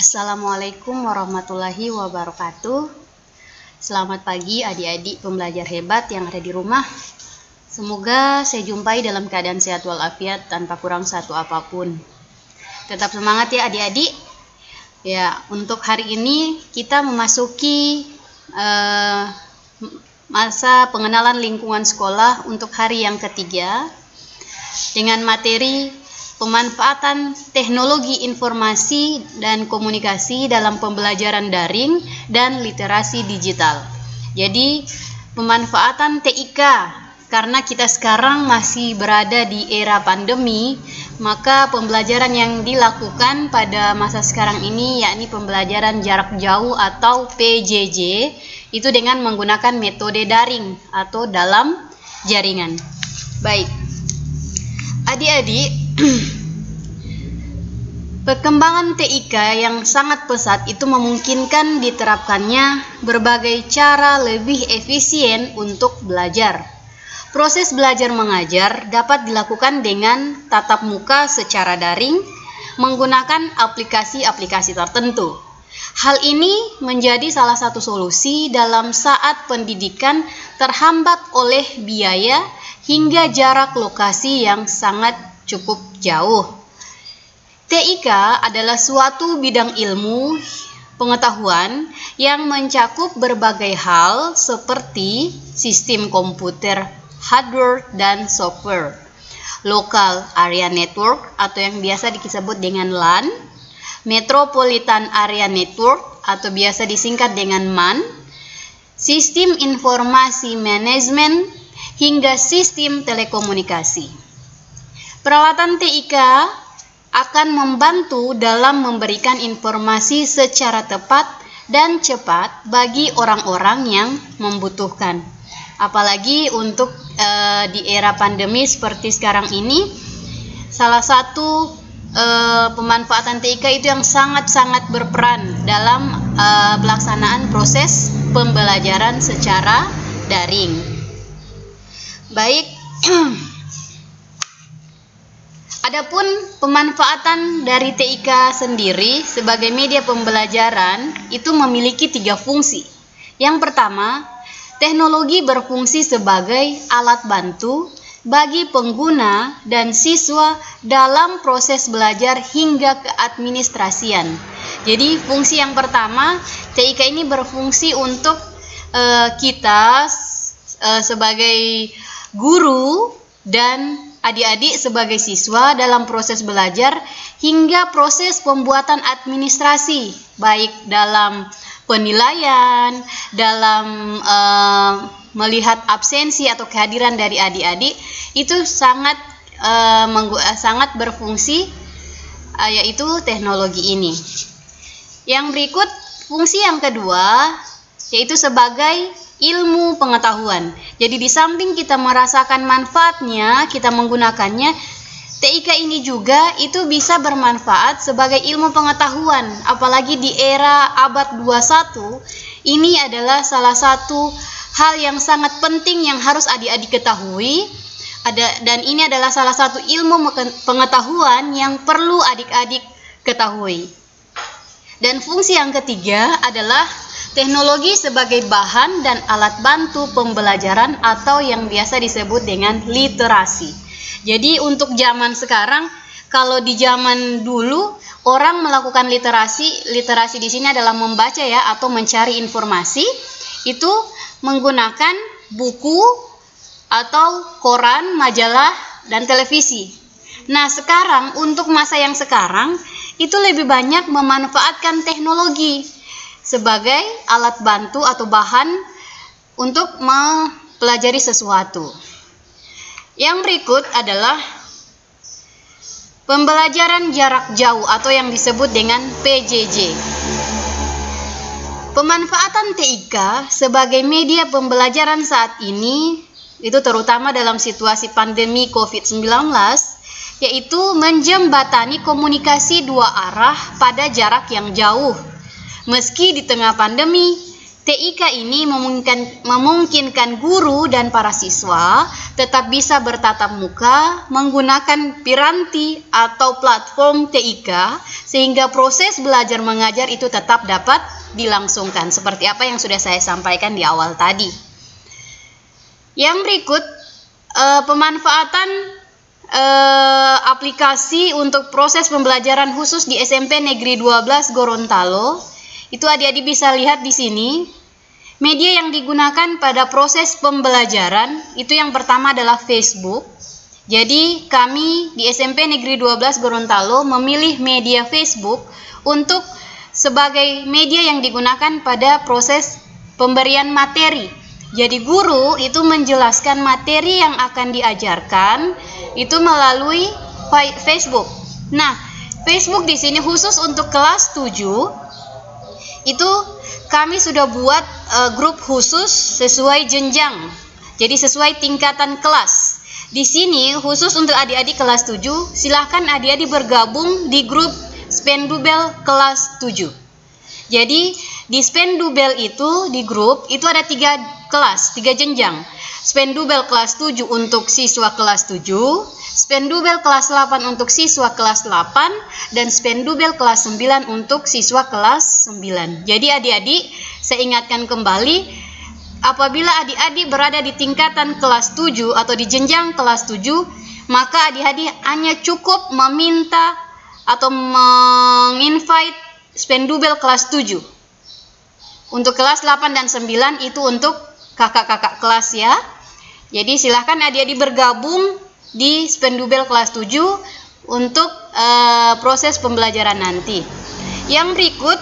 Assalamualaikum warahmatullahi wabarakatuh. Selamat pagi adik-adik pembelajar hebat yang ada di rumah. Semoga saya jumpai dalam keadaan sehat walafiat tanpa kurang satu apapun. Tetap semangat ya adik-adik. Ya, untuk hari ini kita memasuki masa pengenalan lingkungan sekolah untuk hari yang ketiga dengan materi pemanfaatan teknologi informasi dan komunikasi dalam pembelajaran daring dan literasi digital. Jadi, pemanfaatan TIK, karena kita sekarang masih berada di era pandemi, maka pembelajaran yang dilakukan pada masa sekarang ini yakni pembelajaran jarak jauh atau PJJ, itu dengan menggunakan metode daring atau dalam jaringan. Baik, adik-adik, perkembangan TIK yang sangat pesat itu memungkinkan diterapkannya berbagai cara lebih efisien untuk belajar. Proses belajar mengajar dapat dilakukan dengan tatap muka secara daring menggunakan aplikasi-aplikasi tertentu. Hal ini menjadi salah satu solusi dalam saat pendidikan terhambat oleh biaya hingga jarak lokasi yang sangat cukup jauh. TIK adalah suatu bidang ilmu pengetahuan yang mencakup berbagai hal seperti sistem komputer, hardware, dan software, local area network atau yang biasa disebut dengan LAN, metropolitan area network atau biasa disingkat dengan MAN, sistem informasi manajemen, hingga sistem telekomunikasi. Peralatan TIK akan membantu dalam memberikan informasi secara tepat dan cepat bagi orang-orang yang membutuhkan. Apalagi untuk di era pandemi seperti sekarang ini, salah satu pemanfaatan TIK itu yang sangat-sangat berperan dalam pelaksanaan proses pembelajaran secara daring. Baik, adapun pemanfaatan dari TIK sendiri sebagai media pembelajaran itu memiliki 3 fungsi. Yang pertama, teknologi berfungsi sebagai alat bantu bagi pengguna dan siswa dalam proses belajar hingga keadministrasian. Jadi fungsi yang pertama, TIK ini berfungsi untuk kita sebagai guru dan adik-adik sebagai siswa dalam proses belajar hingga proses pembuatan administrasi, baik dalam penilaian, dalam melihat absensi atau kehadiran dari adik-adik, itu sangat berfungsi, yaitu teknologi ini. Yang berikut, fungsi yang kedua, yaitu sebagai ilmu pengetahuan. Jadi di samping kita merasakan manfaatnya, kita menggunakannya, TIK ini juga itu bisa bermanfaat sebagai ilmu pengetahuan. Apalagi di era abad 21, ini adalah salah satu hal yang sangat penting yang harus adik-adik ketahui. Dan ini adalah salah satu ilmu pengetahuan yang perlu adik-adik ketahui. Dan fungsi yang ketiga adalah teknologi sebagai bahan dan alat bantu pembelajaran atau yang biasa disebut dengan literasi. Jadi untuk zaman sekarang, kalau di zaman dulu orang melakukan literasi di sini adalah membaca ya atau mencari informasi, itu menggunakan buku atau koran, majalah, dan televisi. Nah, sekarang untuk masa yang sekarang itu lebih banyak memanfaatkan teknologi sebagai alat bantu atau bahan untuk mempelajari sesuatu. Yang berikut adalah pembelajaran jarak jauh atau yang disebut dengan PJJ. Pemanfaatan TIK sebagai media pembelajaran saat ini, itu terutama dalam situasi pandemi COVID-19, yaitu menjembatani komunikasi dua arah pada jarak yang jauh. Meski di tengah pandemi, TIK ini memungkinkan guru dan para siswa tetap bisa bertatap muka menggunakan piranti atau platform TIK sehingga proses belajar mengajar itu tetap dapat dilangsungkan seperti apa yang sudah saya sampaikan di awal tadi. Yang berikut pemanfaatan aplikasi untuk proses pembelajaran khusus di SMP Negeri 12 Gorontalo. Itu adik-adik bisa lihat di sini. Media yang digunakan pada proses pembelajaran itu yang pertama adalah Facebook. Jadi kami di SMP Negeri 12 Gorontalo memilih media Facebook untuk sebagai media yang digunakan pada proses pemberian materi. Jadi guru itu menjelaskan materi yang akan diajarkan itu melalui Facebook. Nah, Facebook di sini khusus untuk kelas 7. Itu kami sudah buat grup khusus sesuai jenjang. Jadi sesuai tingkatan kelas. Di sini khusus untuk adik-adik kelas 7, silahkan adik-adik bergabung di grup Spendubel kelas 7. Jadi di Spendubel itu di grup itu ada 3 kelas, 3 jenjang. Spendubel kelas 7 untuk siswa kelas 7, Spendubel kelas 8 untuk siswa kelas 8, dan Spendubel kelas 9 untuk siswa kelas 9. Jadi adik-adik, saya ingatkan kembali, apabila adik-adik berada di tingkatan kelas 7 atau di jenjang kelas 7, maka adik-adik hanya cukup meminta atau menginvite Spendubel kelas 7. Untuk kelas 8 dan 9 itu untuk kakak-kakak kelas ya. Jadi silahkan adik-adik bergabung di Spendubel kelas 7 untuk proses pembelajaran nanti. Yang berikut,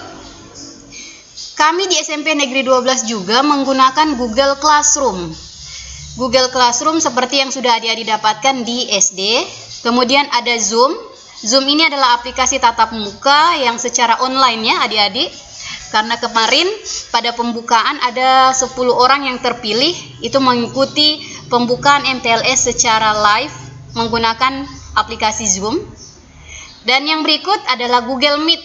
kami di SMP Negeri 12 juga menggunakan Google Classroom. Google Classroom seperti yang sudah adik-adik dapatkan di SD. Kemudian ada Zoom. Zoom ini adalah aplikasi tatap muka yang secara online ya adik-adik. Karena kemarin pada pembukaan ada 10 orang yang terpilih itu mengikuti pembukaan MTLS secara live menggunakan aplikasi Zoom. Dan yang berikut adalah Google Meet.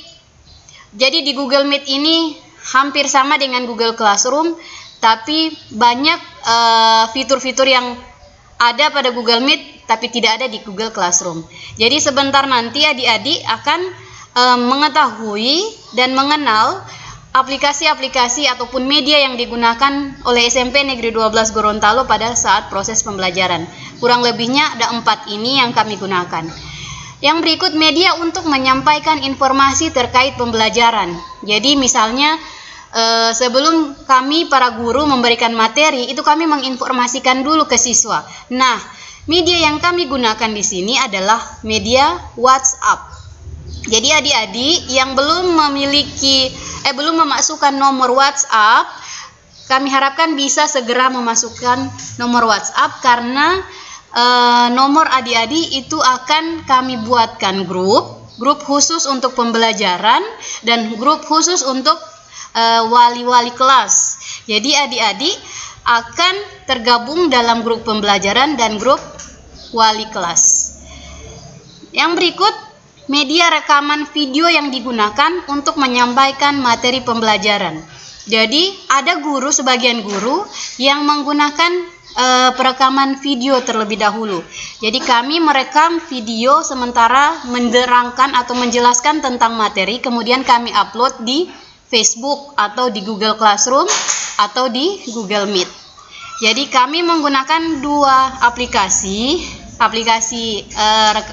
Jadi di Google Meet ini hampir sama dengan Google Classroom, tapi banyak fitur-fitur yang ada pada Google Meet tapi tidak ada di Google Classroom. Jadi sebentar nanti adik-adik akan mengetahui dan mengenal aplikasi-aplikasi ataupun media yang digunakan oleh SMP Negeri 12 Gorontalo pada saat proses pembelajaran. Kurang lebihnya ada 4 ini yang kami gunakan. Yang berikut media untuk menyampaikan informasi terkait pembelajaran. Jadi misalnya sebelum kami para guru memberikan materi, itu kami menginformasikan dulu ke siswa. Nah, media yang kami gunakan di sini adalah media WhatsApp. Jadi adik-adik yang belum memasukkan nomor WhatsApp, kami harapkan bisa segera memasukkan nomor WhatsApp karena nomor adik-adik itu akan kami buatkan grup khusus untuk pembelajaran dan grup khusus untuk wali-wali kelas. Jadi adik-adik akan tergabung dalam grup pembelajaran dan grup wali kelas. Yang berikut, media rekaman video yang digunakan untuk menyampaikan materi pembelajaran. Jadi ada sebagian guru yang menggunakan perekaman video terlebih dahulu. Jadi kami merekam video sementara menerangkan atau menjelaskan tentang materi, kemudian kami upload di Facebook atau di Google Classroom atau di Google Meet. Jadi kami menggunakan 2 aplikasi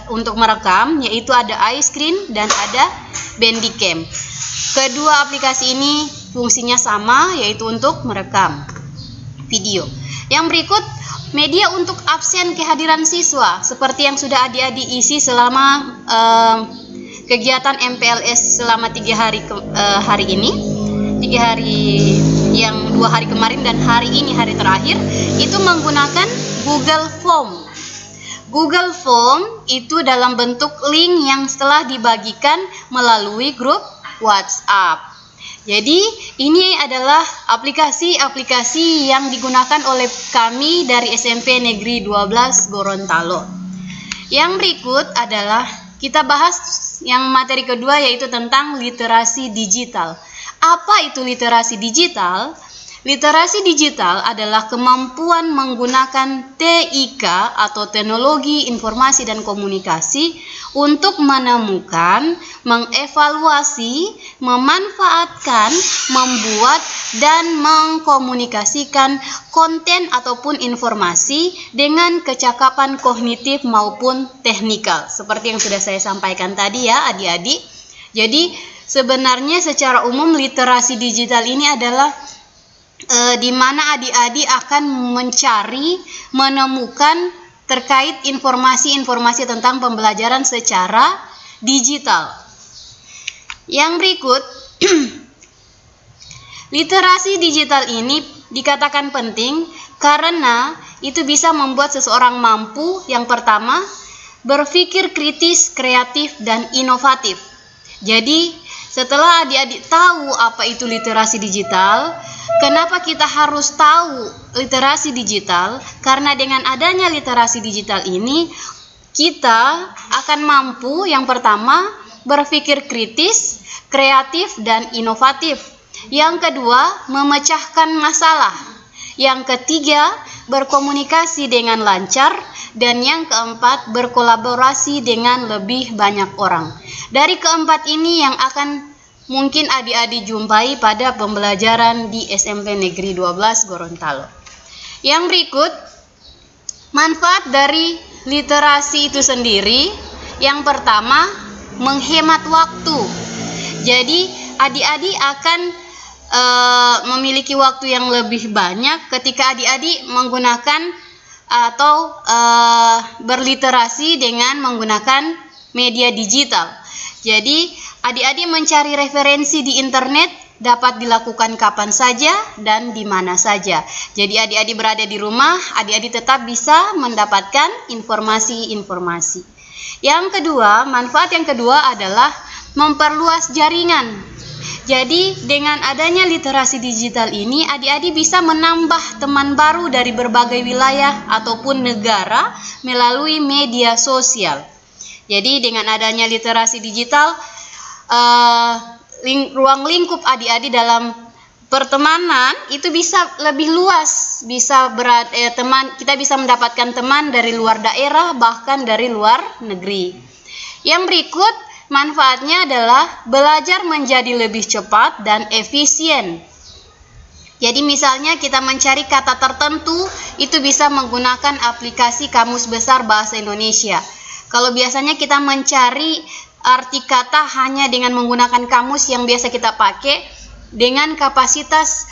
untuk merekam, yaitu ada iScreen dan ada Bandicam. Kedua aplikasi ini fungsinya sama, yaitu untuk merekam video. Yang berikut, media untuk absen kehadiran siswa, seperti yang sudah adik-adik isi selama kegiatan MPLS selama 3 hari ini, 3 hari yang 2 hari kemarin dan hari ini hari terakhir, itu menggunakan Google Form. Google Form itu dalam bentuk link yang setelah dibagikan melalui grup WhatsApp. Jadi ini adalah aplikasi-aplikasi yang digunakan oleh kami dari SMP Negeri 12 Gorontalo. Yang berikut adalah kita bahas yang materi kedua, yaitu tentang literasi digital. Apa itu literasi digital? Literasi digital adalah kemampuan menggunakan TIK atau Teknologi Informasi dan Komunikasi untuk menemukan, mengevaluasi, memanfaatkan, membuat, dan mengkomunikasikan konten ataupun informasi dengan kecakapan kognitif maupun teknikal. Seperti yang sudah saya sampaikan tadi ya adik-adik. Jadi sebenarnya secara umum literasi digital ini adalah di mana adik-adik akan mencari, menemukan terkait informasi-informasi tentang pembelajaran secara digital. Yang berikut, literasi digital ini dikatakan penting karena itu bisa membuat seseorang mampu, yang pertama, berpikir kritis, kreatif, dan inovatif. Jadi, setelah adik-adik tahu apa itu literasi digital, kenapa kita harus tahu literasi digital? Karena dengan adanya literasi digital ini, kita akan mampu yang pertama berpikir kritis, kreatif, dan inovatif. Yang kedua, memecahkan masalah. Yang ketiga, berkomunikasi dengan lancar. Dan yang keempat, berkolaborasi dengan lebih banyak orang. Dari keempat ini yang akan mungkin adik-adik jumpai pada pembelajaran di SMP Negeri 12 Gorontalo. Yang berikut, manfaat dari literasi itu sendiri. Yang pertama, menghemat waktu. Jadi, adik-adik akan memiliki waktu yang lebih banyak ketika adik-adik menggunakan atau berliterasi dengan menggunakan media digital. Jadi, adik-adik mencari referensi di internet dapat dilakukan kapan saja dan di mana saja. Jadi, adik-adik berada di rumah, adik-adik tetap bisa mendapatkan informasi-informasi. Yang kedua, manfaat yang kedua adalah memperluas jaringan. Jadi, dengan adanya literasi digital ini, adik-adik bisa menambah teman baru dari berbagai wilayah ataupun negara melalui media sosial. Jadi, dengan adanya literasi digital, ruang lingkup adik-adik dalam pertemanan itu bisa lebih luas, kita bisa mendapatkan teman dari luar daerah, bahkan dari luar negeri. Yang berikut, manfaatnya adalah belajar menjadi lebih cepat dan efisien. Jadi misalnya kita mencari kata tertentu, itu bisa menggunakan aplikasi Kamus Besar Bahasa Indonesia. Kalau biasanya kita mencari arti kata hanya dengan menggunakan kamus yang biasa kita pakai, dengan kapasitas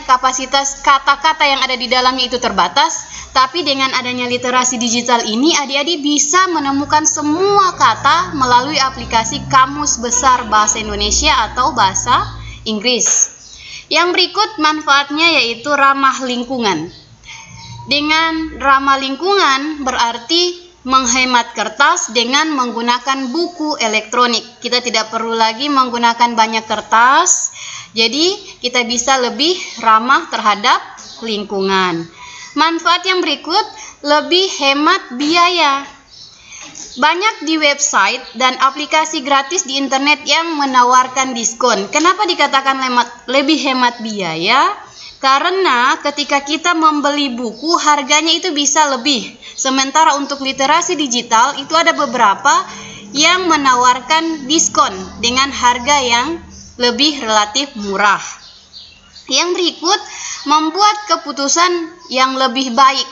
kapasitas kata-kata yang ada di dalamnya itu terbatas. Tapi dengan adanya literasi digital ini, adik-adik bisa menemukan semua kata melalui aplikasi Kamus Besar Bahasa Indonesia atau Bahasa Inggris. Yang berikut manfaatnya yaitu ramah lingkungan. Dengan ramah lingkungan berarti menghemat kertas dengan menggunakan buku elektronik. Kita tidak perlu lagi menggunakan banyak kertas, jadi kita bisa lebih ramah terhadap lingkungan. Manfaat yang berikut, lebih hemat biaya. Banyak di website dan aplikasi gratis di internet yang menawarkan diskon. Kenapa dikatakan lebih hemat biaya? Karena ketika kita membeli buku, harganya itu bisa lebih. Sementara untuk literasi digital, itu ada beberapa yang menawarkan diskon dengan harga yang lebih relatif murah. Yang berikut, membuat keputusan yang lebih baik,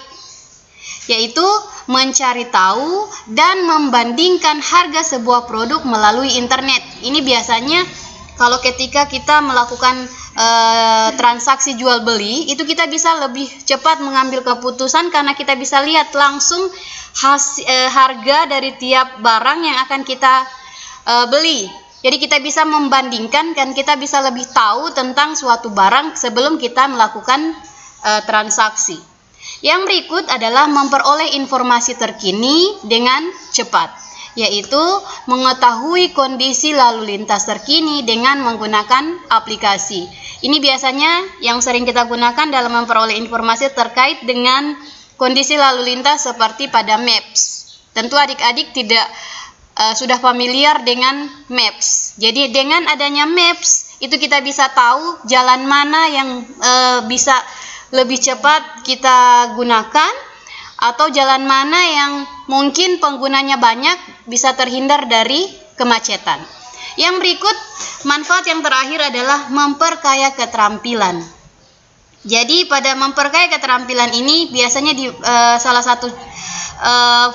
yaitu mencari tahu dan membandingkan harga sebuah produk melalui internet. Ini biasanya kalau ketika kita melakukan transaksi jual beli, itu kita bisa lebih cepat mengambil keputusan karena kita bisa lihat langsung harga dari tiap barang yang akan kita beli. Jadi kita bisa membandingkan dan kita bisa lebih tahu tentang suatu barang sebelum kita melakukan transaksi. Yang berikut adalah memperoleh informasi terkini dengan cepat, yaitu mengetahui kondisi lalu lintas terkini dengan menggunakan aplikasi. Ini biasanya yang sering kita gunakan dalam memperoleh informasi terkait dengan kondisi lalu lintas seperti pada Maps. Tentu adik-adik sudah familiar dengan Maps. Jadi dengan adanya Maps, itu kita bisa tahu jalan mana yang bisa lebih cepat kita gunakan, atau jalan mana yang mungkin penggunanya banyak bisa terhindar dari kemacetan. Yang berikut, manfaat yang terakhir adalah memperkaya keterampilan. Jadi pada memperkaya keterampilan ini biasanya salah satu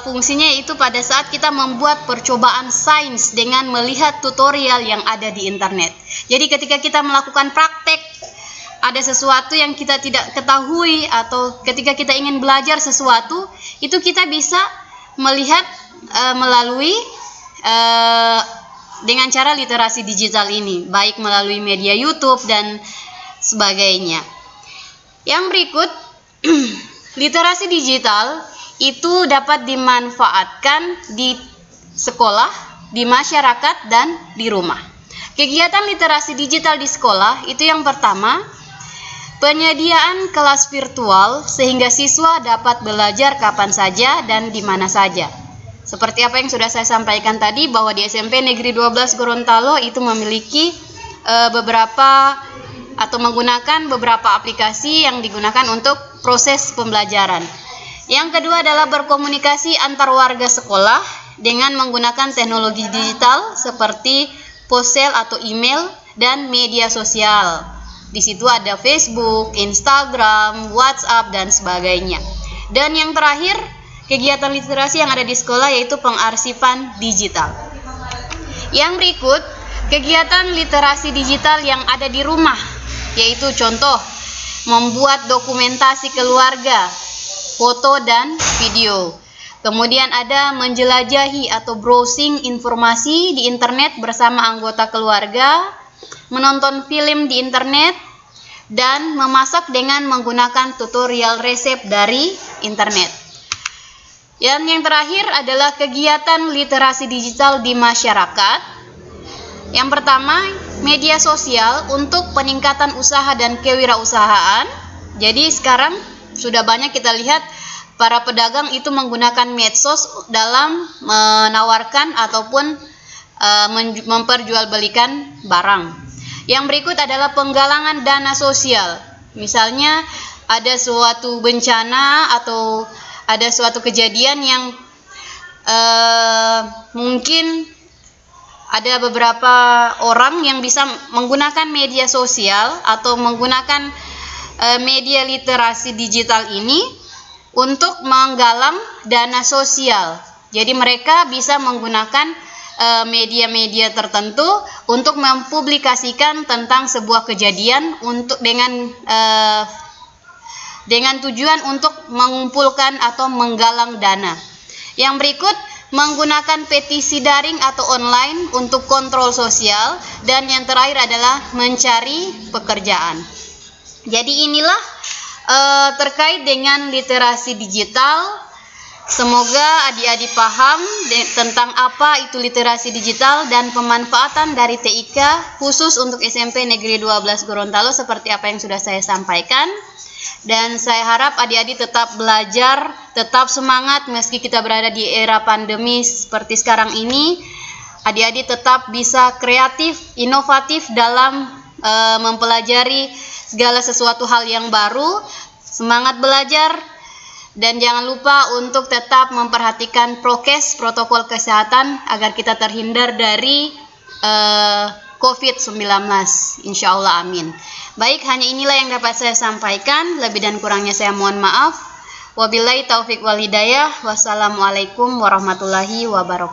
fungsinya yaitu pada saat kita membuat percobaan sains dengan melihat tutorial yang ada di internet. Jadi ketika kita melakukan praktek, ada sesuatu yang kita tidak ketahui, atau ketika kita ingin belajar sesuatu, itu kita bisa melihat melalui dengan cara literasi digital ini, baik melalui media YouTube dan sebagainya. Yang berikut, literasi digital itu dapat dimanfaatkan di sekolah, di masyarakat, dan di rumah. Kegiatan literasi digital di sekolah itu yang pertama, penyediaan kelas virtual sehingga siswa dapat belajar kapan saja dan di mana saja. Seperti apa yang sudah saya sampaikan tadi, bahwa di SMP Negeri 12 Gorontalo itu memiliki beberapa atau menggunakan beberapa aplikasi yang digunakan untuk proses pembelajaran. Yang kedua adalah berkomunikasi antar warga sekolah dengan menggunakan teknologi digital seperti ponsel atau email dan media sosial. Di situ ada Facebook, Instagram, WhatsApp, dan sebagainya. Dan yang terakhir, kegiatan literasi yang ada di sekolah yaitu pengarsipan digital. Yang berikut, kegiatan literasi digital yang ada di rumah, yaitu contoh, membuat dokumentasi keluarga, foto dan video. Kemudian ada menjelajahi atau browsing informasi di internet bersama anggota keluarga, menonton film di internet, dan memasak dengan menggunakan tutorial resep dari internet. Yang terakhir adalah kegiatan literasi digital di masyarakat. Yang pertama, media sosial untuk peningkatan usaha dan kewirausahaan. Jadi sekarang sudah banyak kita lihat para pedagang itu menggunakan medsos dalam menawarkan ataupun memperjualbelikan barang. Yang berikut adalah penggalangan dana sosial. Misalnya ada suatu bencana atau ada suatu kejadian yang mungkin ada beberapa orang yang bisa menggunakan media sosial atau menggunakan media literasi digital ini untuk menggalang dana sosial. Jadi mereka bisa menggunakan media-media tertentu untuk mempublikasikan tentang sebuah kejadian untuk dengan tujuan untuk mengumpulkan atau menggalang dana. Yang berikut, menggunakan petisi daring atau online untuk kontrol sosial, dan yang terakhir adalah mencari pekerjaan. Jadi inilah terkait dengan literasi digital. Semoga adik-adik paham tentang apa itu literasi digital dan pemanfaatan dari TIK khusus untuk SMP Negeri 12 Gorontalo seperti apa yang sudah saya sampaikan. Dan saya harap adik-adik tetap belajar, tetap semangat meski kita berada di era pandemi seperti sekarang ini. Adik-adik tetap bisa kreatif, inovatif dalam mempelajari segala sesuatu hal yang baru. Semangat belajar. Dan jangan lupa untuk tetap memperhatikan prokes, protokol kesehatan agar kita terhindar dari COVID-19. Insya Allah, amin. Baik, hanya inilah yang dapat saya sampaikan. Lebih dan kurangnya saya mohon maaf. Wabillahi taufiq wal hidayah. Wassalamualaikum warahmatullahi wabarakatuh.